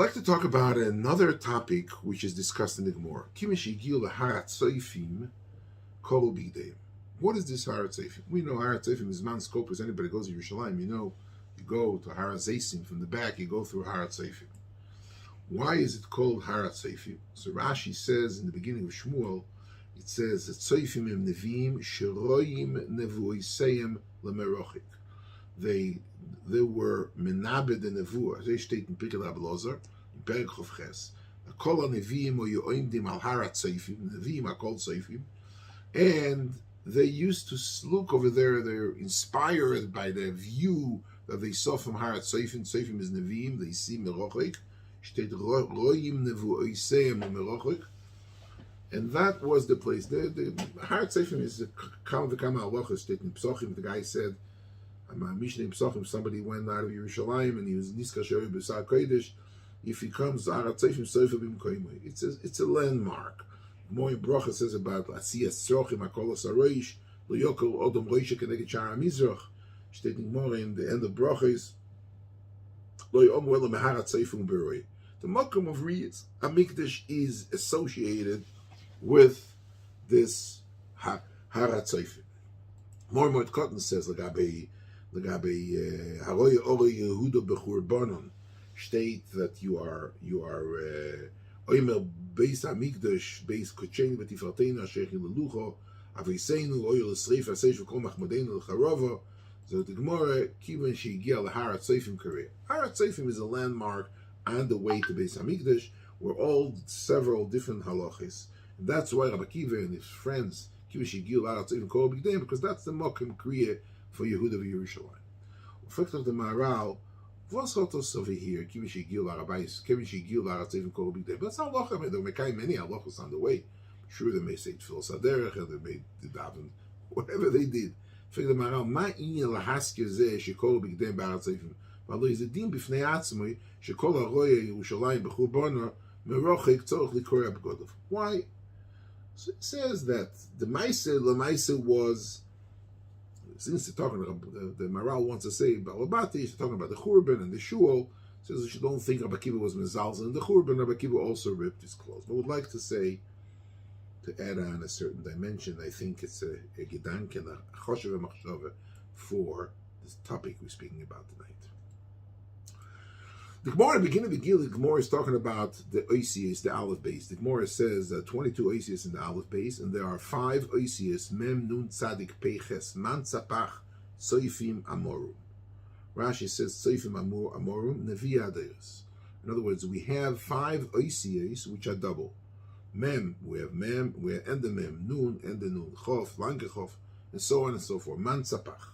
like to talk about another topic which is discussed in the Gemara. Har Ha'Tzofim kol bigdei. What is this Har Ha'Tzofim? We know Har Ha'Tzofim is man scopus. Anybody goes to Yerushalayim, you go to Har Ha'Tzofim from the back, you go through Har Ha'Tzofim. Why is it called Har Ha'Tzofim? So Rashi says in the beginning of Shmuel, it says Tzofim em nevim sheroyim nevuiseim lemerochik. They were menabed the nevuah. They state in Pirkei Abelazar, in Perek Chof Ches. Kol ha-neviim o yoimdim al Har Ha'Tzofim. Neviim are called Tzofim, and they used to look over there. They're inspired by the view that they saw from Har Ha'Tzofim. Tzofim is neviim. They see merochik. State royim nevuiseim lemerochik. And that was the place. The Har Ha'Tzofim is a kama v'kama halacha state in Psochim. The guy said, Mishnah in Psochim, somebody went out of Yerushalayim and he was Niska Shari B'Sar Kodesh. If he comes, Har Ha'Tzofim Sofer B'Mkoimoi. It's a landmark. Moy Brocha says about Asiyas Tzrochim Hakolos Aroish Lo Yokel Odom Roisha Keneged Shara Mizrach. Stating more in the end of Brochas Lo Yom Wela Har Ha'Tzofim Beroi. The Mokum of Riyas Hamikdash is associated with this Har Ha'Tzofim. More Cotton says Lagabe Haroy Ori Yehuda Bechurbanon, state that you are Oimer Beis Hamikdash Beis Kochen B'Tifarteinu Asher Chilelucho Aveiseinu Oyel Esreif Aseish V'Kol Machmodeinu L'Charova. So the Gemara Kivan Shegiel Har Ha'Tzofim Korea. Har Ha'Tzofim is a landmark on the way to Beis Hamikdash, where all several different halachas. And that's why Rabbi Akiva and his friends Kivan Shegiel Har Ha'Tzofim Kol B'Gdeim, because that's the Mokum Kriya for Yehuda v'Yerushalayim. Fact of the Maharal, what's us over here? Kivan Shegiel Har Ha'Tzofim Kol B'Gdeim. That's halacha. I mean, there may be many halachas on the way. Sure, they may say Tefillah Saderech, and they may daven, whatever they did. Fact of the Maharal, Ma inyan lahaskir zeh shekol b'Gdeim b'Har Ha'Tzofim. V'alo is a din b'fnei atzmoi shekol haroya Yerushalayim b'Churbanon merochik tzorich likorah b'godav. Why? So it says that the Lamaisa was, since they're talking about, the Maharal wants to say Balabati, he's talking about the Churban and the Shul, says you don't think Rabbi Akiva was mezalzel in the Churban. Rabbi Akiva also ripped his clothes. But I would like to say, to add on a certain dimension, I think it's a gedanke and a choshev and machshava for this topic we're speaking about tonight. The Gemara, at the beginning of the Gil, the Gemara is talking about the Oisias, the Aleph base. The Gemara says that 22 Oisias in the Aleph base, and there are 5 Oisias, Mem, Nun, Tzadik, Peiches, Man, Tzapach, Soifim, Amorum. Rashi says, Soifim, Amorum, Nevi Adayos. In other words, we have 5 Oisias, which are double. Mem, we have and the Mem, Nun, and the Nun, Chof, Lange Chof, and so on and so forth. Man, Tzapach.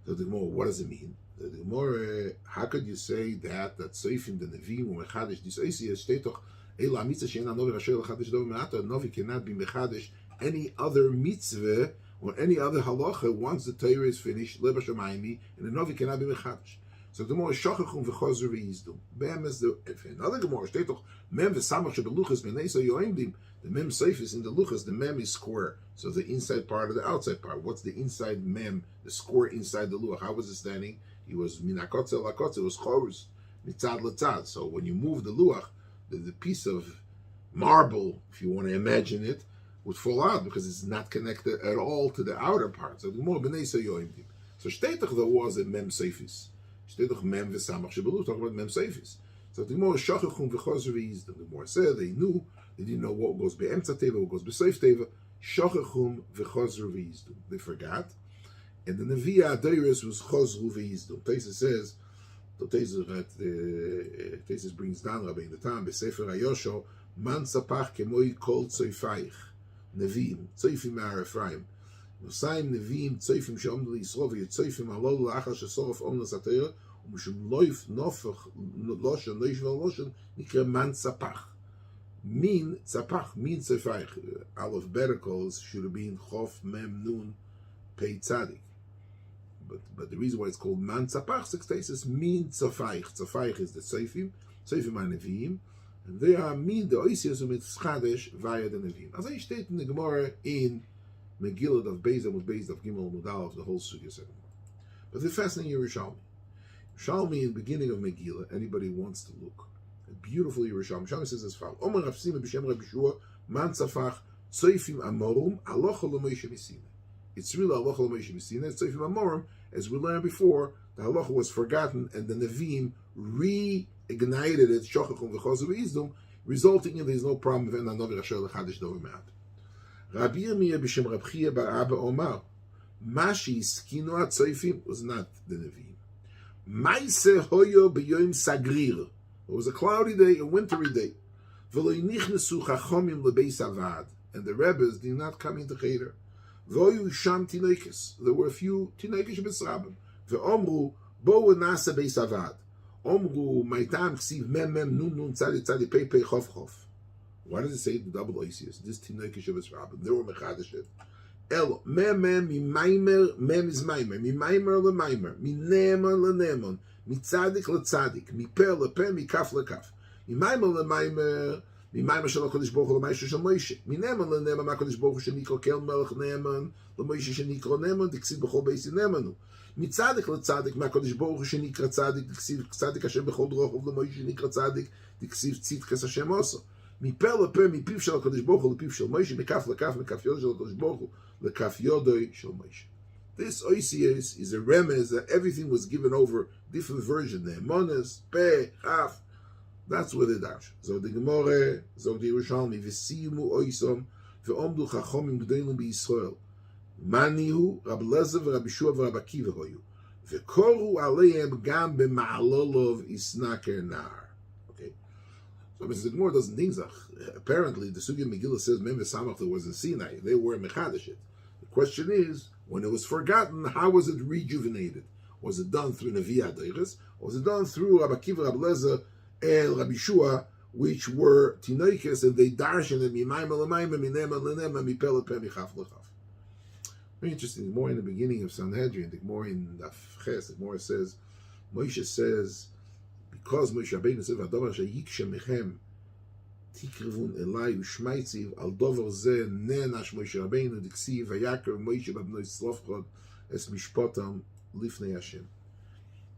So the Gemara, what does it mean? The Gemara, how could you say that Soifim the Nevi'im or Mechadish this Oisias steht doch Eila Mitzvah she'ena Novi Rasher L'Chadish Dov Me'ata. Novi cannot be Mechadish any other mitzvah or any other halacha once the Torah is finished Leba Shamayimi, and the Novi cannot be Mechadish. So the Gemara Shachachum v'Chozur v'Yizdum. Bam is the another Gemara steht doch Mem v'Samach shebeluchas b'Neisa Yoimdim. The Mem Seif is in the luchas. The Mem is square, so the inside part of the outside part. What's the inside Mem? The square inside the luch. How was it standing? He was minakotze lakotze. It was chorus mitzad latzad. So when you move the luach, the piece of marble, if you want to imagine it, would fall out because it's not connected at all to the outer part. So the more b'nei yoimdim. So shteitach there was a mem seifis. Shteitach mem v'samach shebeluch. Talking about mem seifis. So the more shachachum v'chozer v'yizdam. The more said they didn't know what goes be'emtza teva, what goes be'seif teva. Shachachum v'chozer v'yizdam. They forgot. And the Nevi'ah Adairis was Chozru V'Yizdum. Tesis says, Tesis brings down Rabbi in the time, Besefer Ayosho, Man Sapach Kemoi Kol Tzoifayich, Nevi'im, Tzoifim Ma'ar Ephraim. Nosayim Nevi'im, Tzoifim She'omdu Yisrov, Yitzoifim Alol L'achar Shesorov Omnas Atayah, Umishum Loif Nofach Loshan, Loish V'Loshan, Nikra Man Sapach. Min Sapach, Min Tzoifayich. Alphabetical should have been Chof Mem Nun Pei Tzadik. But the reason why it's called Man Tzapach, 6 cases, Min Tzafayich. Tzafayich is the Tzofim are Nevi'im, and they are Min the Oisias with Chadesh via the Nevi'im. As I state in the Gemara in Megillah of Beis with Beis of Gimel Mudal of the whole Sugya Gemara. But the fascinating Yerushalmi. Yerushalmi in the beginning of Megillah, anybody wants to look, beautiful Yerushalmi. Yerushalmi says as follows: Omer Rav Sima b'Shem Rabbi Shua man tzafach tzofim amorum alocha l'Moshe Misina. It's really alocha l'Moshe Misina. It's tzofim amorum, as we learned before. The halacha was forgotten, and the Nevi'im reignited it, shochachum v'chozu v'izdum, resulting in there's no problem with another Rasher l'chadish dover me'at. Rabbi Yirmiyah b'Shem Rab Chiya bar Abba Omar, Mashi skinu atzofim was not the Nevi'im. Maise hoyo b'yoyim sagrir. It was a cloudy day, a wintry day. V'lo nichnesu chachomim lebeis avad, and the Rebbes did not come into Cheder. V'oyu sham tinekes. There were a few tinekes b'srabim. V'omru bo nasa beis avad. Omru maitam ksiv mem mem nun nun tzadi tzadi pei pei chof chof. Why does it say the double oisius? This tinekes b'srabim. They were mechadeshet. El mem mem mi maimer mem is maimer mi maimer le maimer mi neman le neman mi tzadik le tzadik mi per le per mi kaf le kaf mi maimer le maimer mi maimer shel HaKadosh Baruch Hu le Moshe shel Moshe mi neman le neman ma HaKadosh Baruch Hu shenikro kel melech neman le Moshe shenikro neman diksiv b'chol beis nemanu mi tzadik le tzadik ma HaKadosh Baruch Hu shenikra tzadik diksiv tzadik Hashem b'chol drochav le Moshe shenikra tzadik diksiv tzidkas Hashem also mi per le per mi piv shel HaKadosh Baruch Hu le piv shel Moshe mi kaf lekaf mi kaf yod shel HaKadosh Baruch Hu the kaf yodoi shel Moshe. This oisius is a remez that everything was given over different version. The monas, pe, chaf. That's what it dash. So the Gemara, so the Yerushalmi, v'siyimu oisom, v'omdu chachomim g'dolim b'Yisrael. Manihu, Rabbi Lezer, v'Rabbi Shua, v'Rabbi Akiva hoyu. V'koru aleihem gam b'ma'alolov isnaker nar. Okay. So the Gemara doesn't think that. Apparently, the Sugya Megillah says, Mem v'samach, there was in Sinai. They were mechadeshit. The question is, when it was forgotten, how was it rejuvenated? Was it done through Nevi Adayres? Or was it done through Rabbi Akiva, Rabbi Lezer, and Rabbi Shua, which were Tinoikes, and they darshan and Mimayim l'mayim, Minema l'nema, Mipel l'peh, Michaf l'chaf. Very interesting. More in the beginning of Sanhedrin, the more in Daf Ches, the more says, Moshe says, because Moshe Rabbeinu said, V'adavar sheyikshem mechem, Tikrivun Elai Ushmaitziv al Dover Ze Nenash Moshe Rabbeinu Diksiv Vayakar Moshe Babnoi Slofchod Es Mishpotam Lifnei Hashem.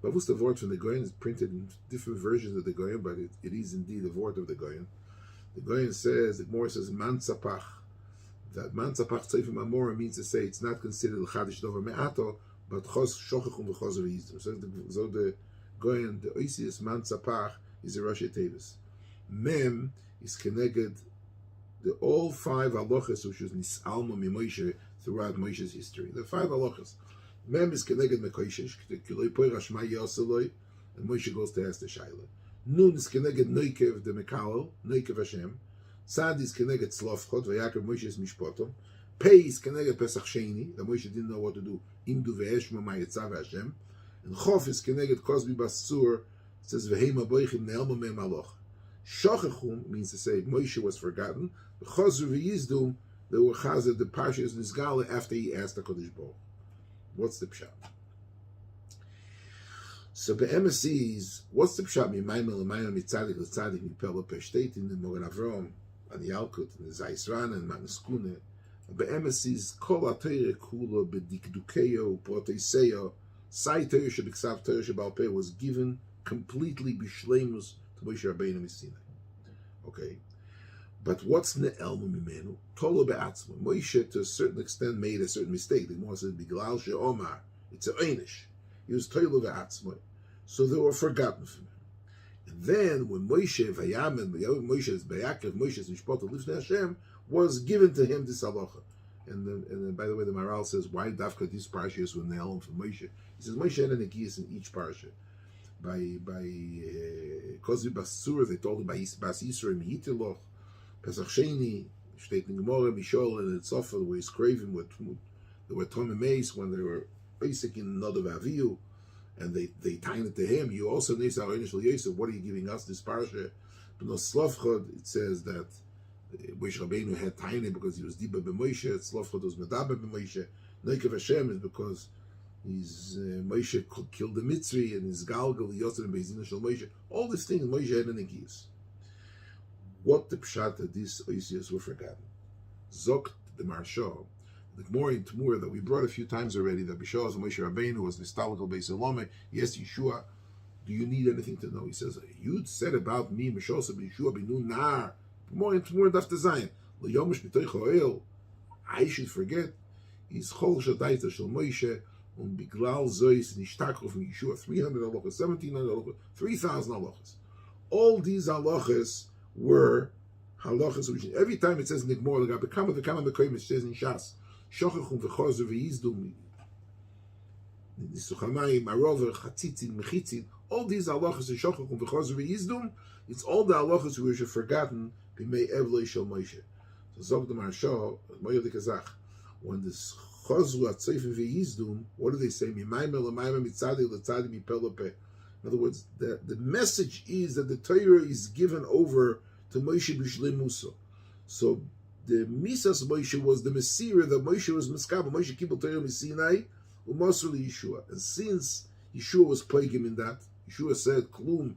But what's the word from the Goyen? It's printed in different versions of the Goyen, but it is indeed the word of the Goyen. The Goyen says, the Gemara says Mantzapach. That Mantzapach Tzofim Amora means to say it's not considered L'chadish Dover Me'ato, but Chos Shochachum V'Chos V'Yizdum. So the Goyen, the Oisius Mantzapach is a Rosh Tevis. Mem is connected the all five halachas which was nisalma mimoshe throughout Moshe's history. The five halachas. Mem is connected mekoishesh kiloi poira shma yoseloi, and Moshe goes to ask the shaila. Nun is connected noikev the mekalo noikev Hashem. Sad is connected slofchot vayakov Moshe's mishpotom. Pei is connected Pesach Sheni. The Moshe didn't know what to do. Imdu ve'eshma ma'yetzav Hashem. And Chof is connected Kosbi Basur. Says v'heima boichim ne'elma mem aloch. Shochachum means to say Moshe was forgotten. The Chazur v'Yizdum, they were Chazar, the Parsha is Nizgala after he asked the Kodesh Baruch. What's the pshat? So the MSCs, what's the pshat? Mimayim l'mayim mitzadik l'tzadik mipel l'peshtet in the Mogen Avrom, and the Yalkut, and the Zayisran, and Matnaskune. The MSCs kol ha'teire kula b'dikdukeyo u'proteiseyo sai teire shebiksav teire shebal peh was given completely b'shleimus Moshe Rabbeinu Sinai. Okay, but what's ne'elmu mimenu? Tolo be'atzmo. Moshe, to a certain extent, made a certain mistake. The Gemara says, "Biglal she'omar." It's a einish. He was tolo be'atzmo, so they were forgotten from him. And then when Moshe vayamen, Moshe's Bayakov, Moshe's mishpat lifnei Hashem was given to him this halacha. And then, by the way, the Maral says, why dafka these parashas were ne'elmu from Moshe? He says Moshe had an ekiyas in each parasha. By Kozi Basur, they told him by Bas Yisrael Mihitiloch, Pesach Sheni, Shteit in Gemara, Michoel and Tzofel were craving with they were Tom and Mace when they were basic in Nodav Avihu, and they tied it to him. You also Nesa Initial Yosef, what are you giving us this parasha? But no Slavchod, it says that Moshe Rabbeinu had tiny because he was Diba b'Moshe, Slavchod was Medaber b'Moshe, Neikev Hashem is because his Moshe killed the Mitzri and his Galgal Yosef and Beizina Shel Moshe. All these things Moshe had in the gears. What the pshat that these oisios were forgotten? Zokt the Marsha, the Gemara in Tamur that we brought a few times already. That Bishos Moshe Rabbeinu was Nistalgal Beis Elome. Yes, Yeshua Do you need anything to know? He says, you said about me, Michoel Sorotzkin, Binu Nar, more daf design. I should forget. Is Chol Shadaita Shel Moshe Biglal Zois Nishtakru from Yeshua 300 halachas, 1700 halachas, 3,000 halachas. All these halachas were halachas which every time it says Nigmor Laga Bekama Mekoyim, it says in Shas Shochachum V'Chozer V'Yizdum Nisuchamayim Arover Chatzitzin Mechitzin. All these halachas in Shochachum V'Chozer V'Yizdum, it's all the halachas which are forgotten B'mei Evlei Shel Moshe. So Zog the Maharsha Moyer Dekazach. When this Chazru Ha'Tzofim V'Yizdum, what do they say? In other words, the message is that the Torah is given over to Moshe B'Shlei Musa. So the Misas Moshe was the Messiah that Moshe was Miskabel. Moshe Kibel Torah Misinai Umasru Yeshua. And since Yeshua was plaguing in that, Yeshua said, Klum,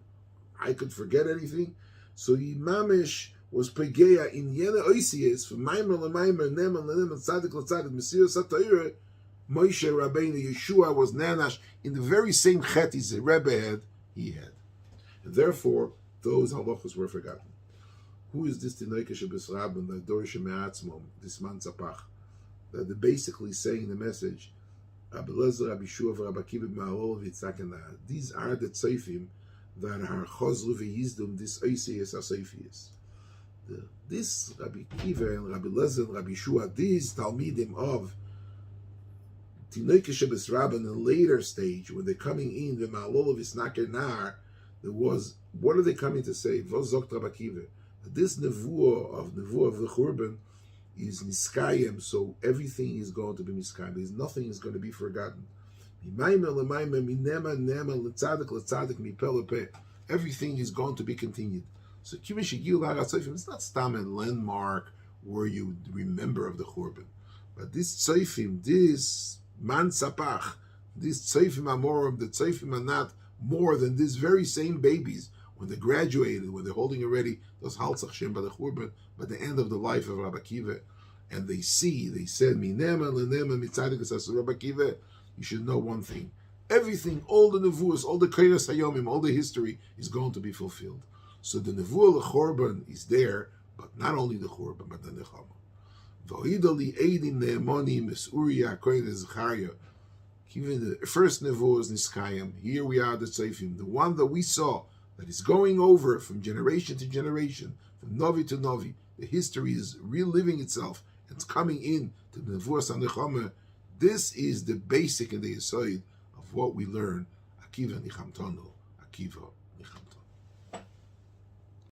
I could forget anything. So Yimamish was Pegeya in Yene Oisies from Maimer LeMaimer, Neman LeNeman, Tzadik LeTzadik, Messiah Satayra, Moshe Rabbeinu, Yeshua was Nanash in the very same chet as the Rebbe had, he had. And therefore, those halachos were forgotten. Who is this Tinoike Shebes Rabban, the Dorish Me'atzmom, this man Tzapach? That they're basically saying the message, Rabbi Lezer, Rabbi Shuav, Rabbi Kibbutz, Ma'alol, V'Yitzak. These are the Tzofim that are Chozru V'Yizdum, this Oisies Asofiyes. This Rabbi Kiva and Rabbi Lezer and Rabbi Shua, these Talmidim of Tinoike Shebes Rabban in a later stage, when they're coming in, the Ma'alol V'Snaker Nar, there was, what are they coming to say? Vos Zokt Rabbi Kiva. This nevuah of the Churban is niskayim, so everything is going to be niskayim. There's nothing is going to be forgotten. Everything is going to be continued. So it's not stam and landmark where you remember of the Churban, but this tzofim, this man sapach, this tzofim amorim, the tzofim are not more than these very same babies. When they graduated, when they're holding already those Haltzach Shem by the Churban, by the end of the life of Rabbi Kiva, and they said, Minema lenema mitzadik asas Rabbi Kiva, you should know one thing. Everything, all the nevuas, all the Keiras Hayomim, all the history is going to be fulfilled. So the nevuah Churban is there, but not only the Churban, but the Nechama. V'oidali eidim ne'emonim es Uriah kohen Zechariah. Even the first nevuah is Niskayim. Here we are, the Tzofim, the one that we saw, that is going over from generation to generation, from Novi to Novi. The history is reliving itself, and it's coming in to the Nevuas HaNechama. This is the basic and the aside of what we learn. Akiva Nichamtonu, Akiva.